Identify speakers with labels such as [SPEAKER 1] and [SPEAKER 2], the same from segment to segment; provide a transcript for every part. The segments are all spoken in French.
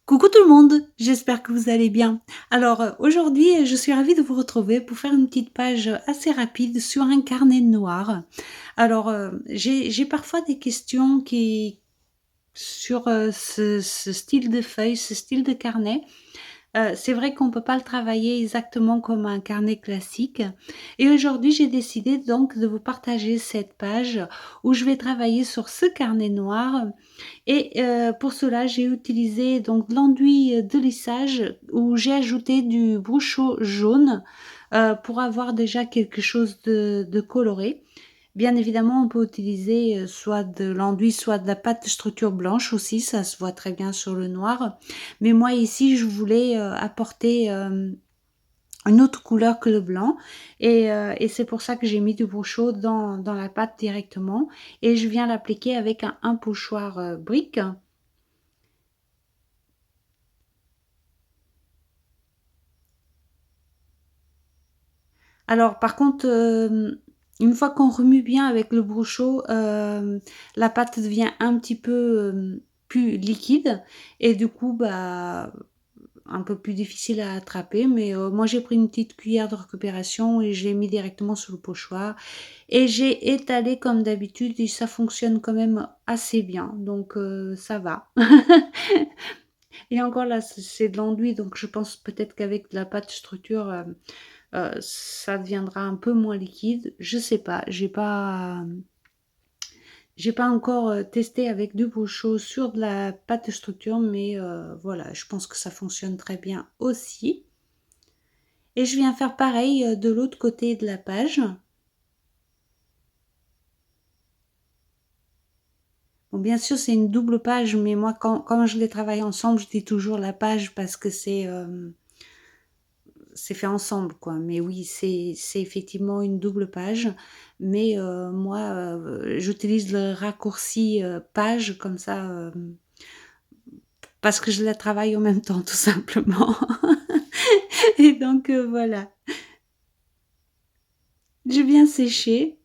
[SPEAKER 1] Coucou tout le monde, j'espère que vous allez bien. Alors aujourd'hui, je suis ravie de vous retrouver pour faire une petite page assez rapide sur un carnet noir. Alors j'ai parfois des questions qui sur ce style de feuille, ce style de carnet. C'est vrai qu'on ne peut pas le travailler exactement comme un carnet classique et aujourd'hui, j'ai décidé donc de vous partager cette page où je vais travailler sur ce carnet noir et pour cela, j'ai utilisé donc de l'enduit, de lissage où j'ai ajouté du brushot jaune, pour avoir déjà quelque chose de coloré. Bien évidemment, on peut utiliser, soit de l'enduit, soit de la pâte de structure blanche aussi, ça se voit très bien sur le noir. Mais moi ici, je voulais, apporter, une autre couleur que le blanc et c'est pour ça que j'ai mis du brushot dans la pâte directement et je viens l'appliquer avec un pochoir, brique. Alors par contre, une fois qu'on remue bien avec le brushot, la pâte devient un petit peu, plus liquide et du coup, bah, un peu plus difficile à attraper mais moi j'ai pris une petite cuillère de récupération et je l'ai mis directement sur le pochoir et j'ai étalé comme d'habitude et ça fonctionne quand même assez bien donc ça va. Et encore là, c'est de l'enduit donc je pense peut-être qu'avec de la pâte structure, ça deviendra un peu moins liquide. Je sais pas, j'ai pas encore, testé avec du brushot sur de la pâte de structure, mais voilà, je pense que ça fonctionne très bien aussi. Et je viens faire pareil, de l'autre côté de la page. Bon, bien sûr, c'est une double page, mais moi, quand je les travaille ensemble, je dis toujours la page parce que c'est fait ensemble, quoi. Mais oui, c'est effectivement une double page. Mais moi, j'utilise le raccourci page comme ça parce que je la travaille en même temps, tout simplement. Et donc voilà. Je viens sécher.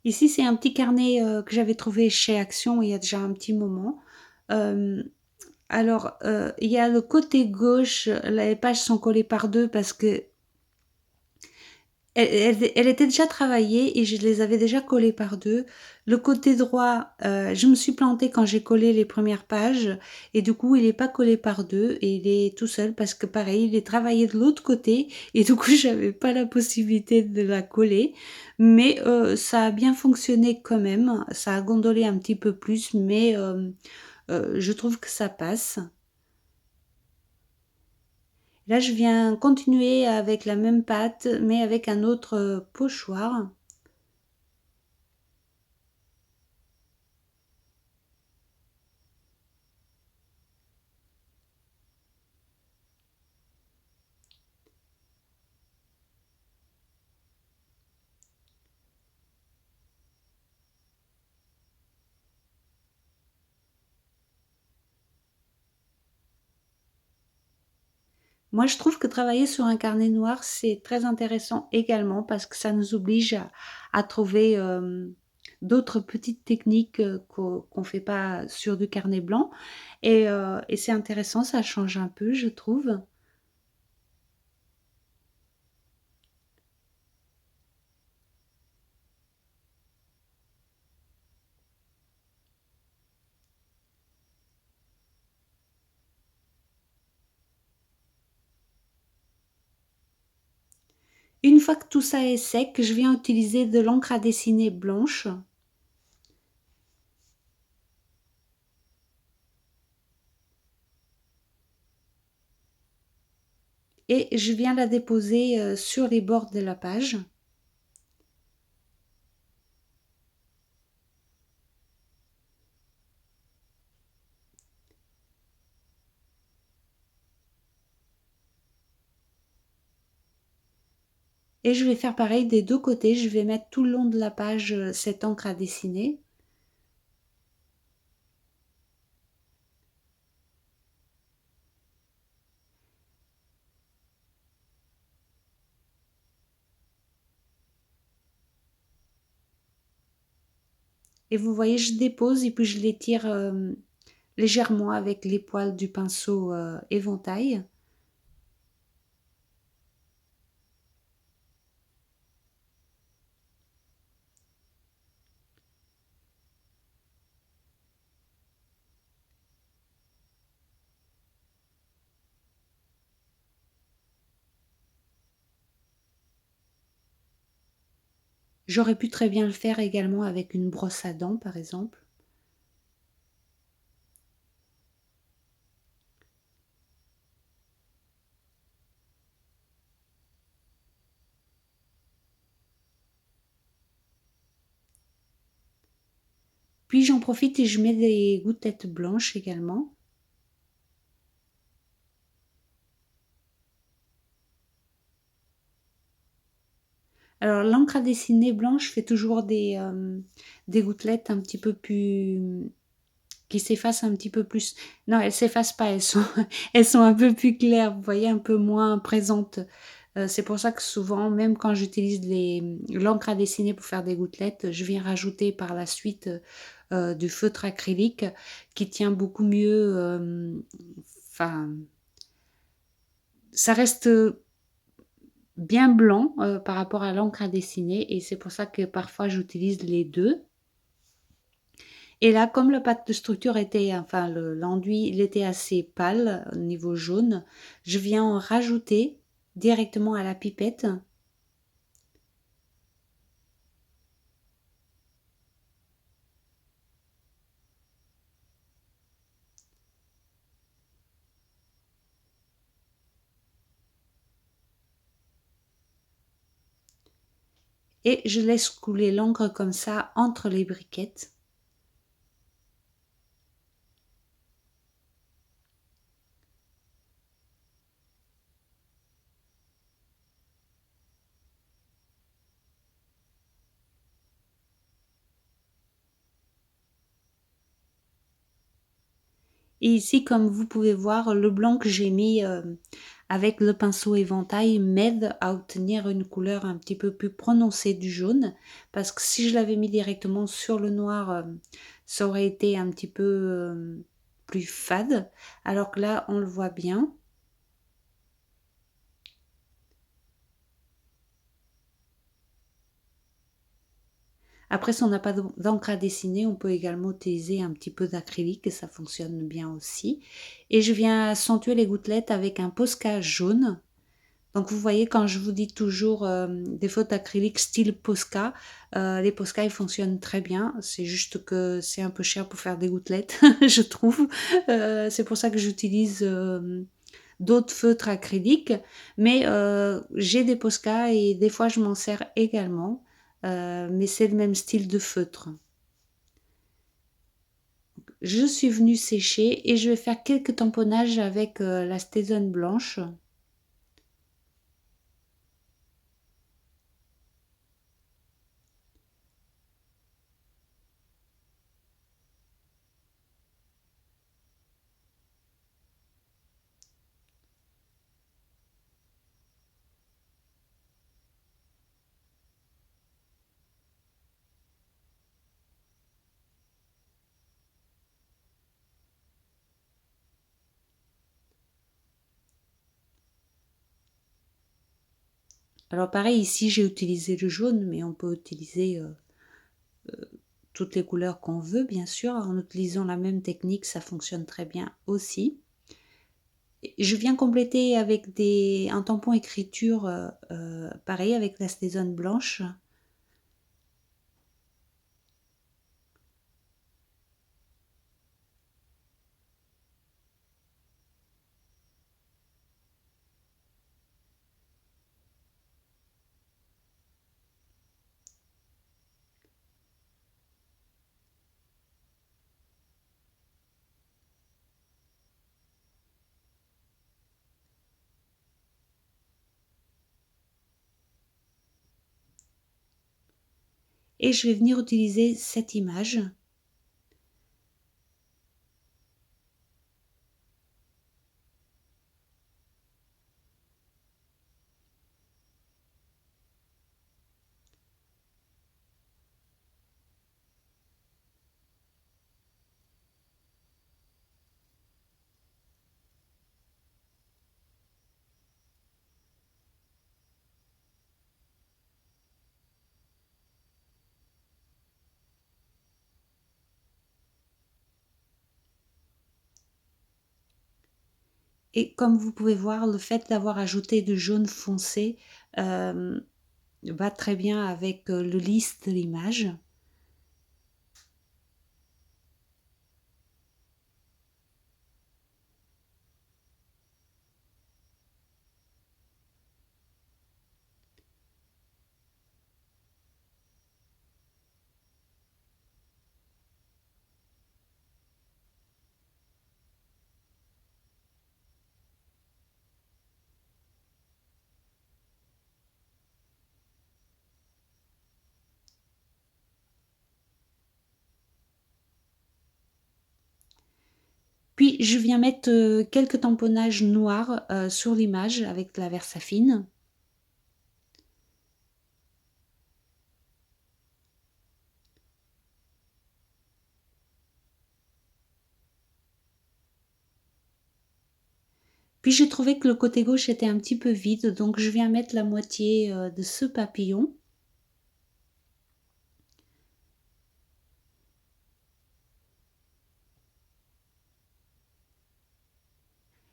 [SPEAKER 1] Ici, c'est un petit carnet que j'avais trouvé chez Action il y a déjà un petit moment. Euh, alors, il y a le côté gauche, les pages sont collées par deux parce que elle était déjà travaillée et je les avais déjà collées par 2. Le côté droit, je me suis plantée quand j'ai collé les premières pages et du coup, il est pas collé par 2 et il est tout seul parce que pareil, il est travaillé de l'autre côté et du coup, j'avais pas la possibilité de la coller. Mais ça a bien fonctionné quand même. Ça a gondolé un petit peu plus, mais je trouve que ça passe. Là, je viens continuer avec la même pâte, mais avec un autre pochoir. Moi, je trouve que travailler sur un carnet noir, c'est très intéressant également parce que ça nous oblige à trouver d'autres petites techniques qu'on ne fait pas sur du carnet blanc. Et c'est intéressant, ça change un peu, je trouve. Une fois que tout ça est sec, je viens utiliser de l'encre à dessiner blanche et je viens la déposer sur les bords de la page. Et je vais faire pareil des deux côtés. Je vais mettre tout le long de la page cette encre à dessiner. Et vous voyez, je dépose et puis je l'étire légèrement avec les poils du pinceau éventail. J'aurais pu très bien le faire également avec une brosse à dents, par exemple. Puis j'en profite et je mets des gouttelettes blanches également. Alors l'encre à dessiner blanche fait toujours des gouttelettes un petit peu plus qui s'effacent un petit peu plus. Non, elles s'effacent pas, elles sont elles sont un peu plus claires, vous voyez, un peu moins présentes. C'est pour ça que souvent, même quand j'utilise l'encre à dessiner pour faire des gouttelettes, je viens rajouter par la suite du feutre acrylique qui tient beaucoup mieux. Enfin, ça reste bien blanc par rapport à l'encre à dessiner et c'est pour ça que parfois j'utilise les deux. Et là, comme la pâte de structure était, enfin l'enduit, il était assez pâle au niveau jaune, je viens en rajouter directement à la pipette. Et je laisse couler l'encre comme ça entre les briquettes. Et ici, comme vous pouvez voir, le blanc que j'ai mis avec le pinceau éventail m'aide à obtenir une couleur un petit peu plus prononcée du jaune. Parce que si je l'avais mis directement sur le noir, ça aurait été un petit peu plus fade. Alors que là, on le voit bien. Après, si on n'a pas d'encre à dessiner, on peut également utiliser un petit peu d'acrylique et ça fonctionne bien aussi. Et je viens accentuer les gouttelettes avec un Posca jaune. Donc vous voyez, quand je vous dis toujours des feutres acryliques style Posca, les Posca ils fonctionnent très bien. C'est juste que c'est un peu cher pour faire des gouttelettes, je trouve. C'est pour ça que j'utilise d'autres feutres acryliques. Mais j'ai des Posca et des fois je m'en sers également. Mais c'est le même style de feutre. Je suis venue sécher et je vais faire quelques tamponnages avec la Stézone blanche. Alors pareil, ici j'ai utilisé le jaune, mais on peut utiliser toutes les couleurs qu'on veut, bien sûr. En utilisant la même technique, ça fonctionne très bien aussi. Je viens compléter avec un tampon écriture, pareil, avec la Stézone blanche. Et je vais venir utiliser cette image. Et comme vous pouvez voir, le fait d'avoir ajouté du jaune foncé va très bien avec le lisse de l'image. Puis je viens mettre quelques tamponnages noirs sur l'image avec la Versafine. Puis j'ai trouvé que le côté gauche était un petit peu vide, donc je viens mettre la moitié de ce papillon.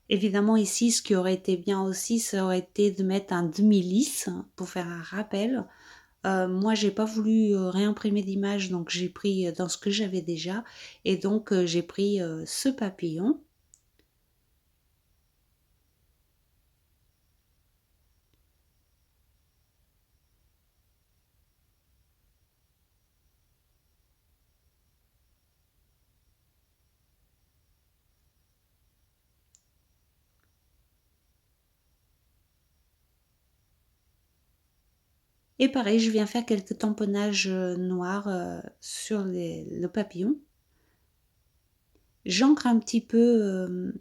[SPEAKER 1] Évidemment ici, ce qui aurait été bien aussi, ça aurait été de mettre un demi-lisse pour faire un rappel. Moi, j'ai pas voulu réimprimer d'image, donc j'ai pris dans ce que j'avais déjà, et donc j'ai pris ce papillon. Et pareil, je viens faire quelques tamponnages noirs sur le papillon. J'ancre un petit peu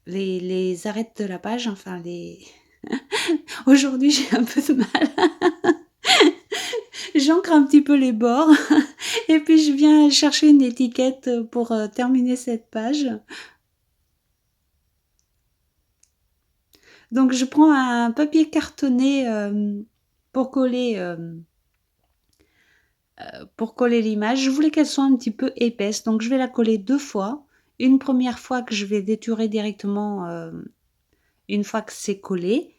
[SPEAKER 1] les arêtes de la page, enfin les... Aujourd'hui, j'ai un peu de mal. J'ancre un petit peu les bords et puis je viens chercher une étiquette pour terminer cette page. Donc je prends un papier cartonné pour coller l'image. Je voulais qu'elle soit un petit peu épaisse, donc je vais la coller 2 fois. Une première fois que je vais déturer directement une fois que c'est collé.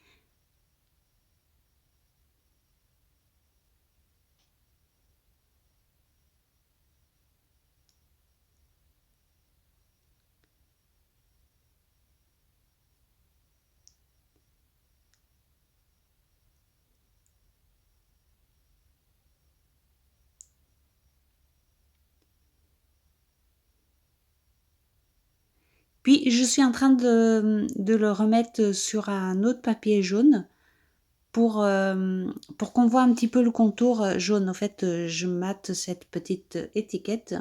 [SPEAKER 1] Puis je suis en train de le remettre sur un autre papier jaune pour qu'on voit un petit peu le contour jaune. En fait, je mate cette petite étiquette.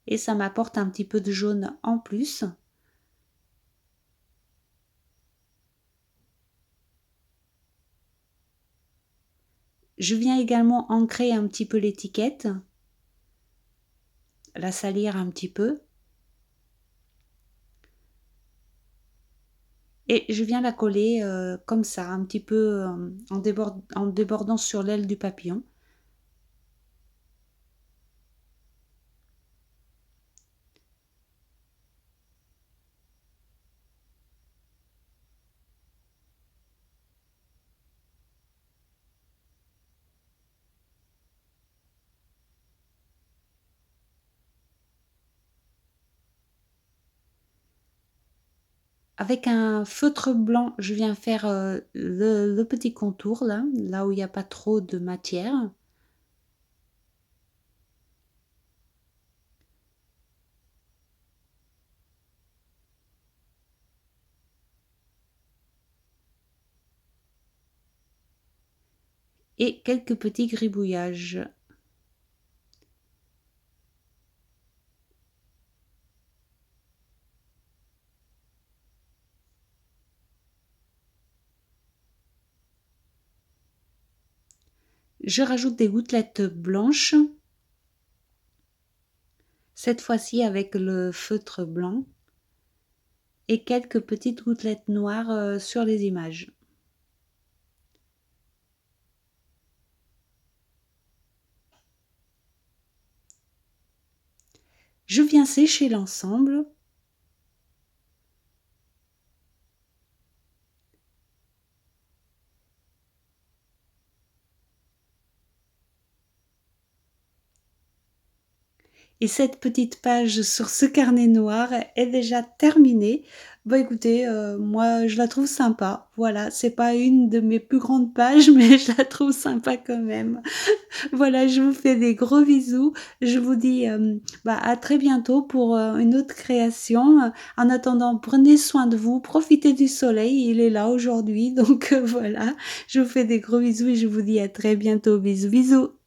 [SPEAKER 1] Et ça m'apporte un petit peu de jaune en plus. Je viens également ancrer un petit peu l'étiquette, la salir un petit peu. Et je viens la coller comme ça, un petit peu en débordant sur l'aile du papillon. Avec un feutre blanc, je viens faire le petit contour là où il n'y a pas trop de matière. Et quelques petits gribouillages. Je rajoute des gouttelettes blanches. cette fois-ci avec le feutre blanc et quelques petites gouttelettes noires, sur les images. Je viens sécher l'ensemble. Et cette petite page sur ce carnet noir est déjà terminée. Bah, écoutez, moi je la trouve sympa. Voilà, c'est pas une de mes plus grandes pages, mais je la trouve sympa quand même. Voilà, je vous fais des gros bisous. Je vous dis, bah, à très bientôt pour, une autre création. En attendant, prenez soin de vous, profitez du soleil, il est là aujourd'hui, donc voilà. Je vous fais des gros bisous et je vous dis à très bientôt. Bisous, bisous.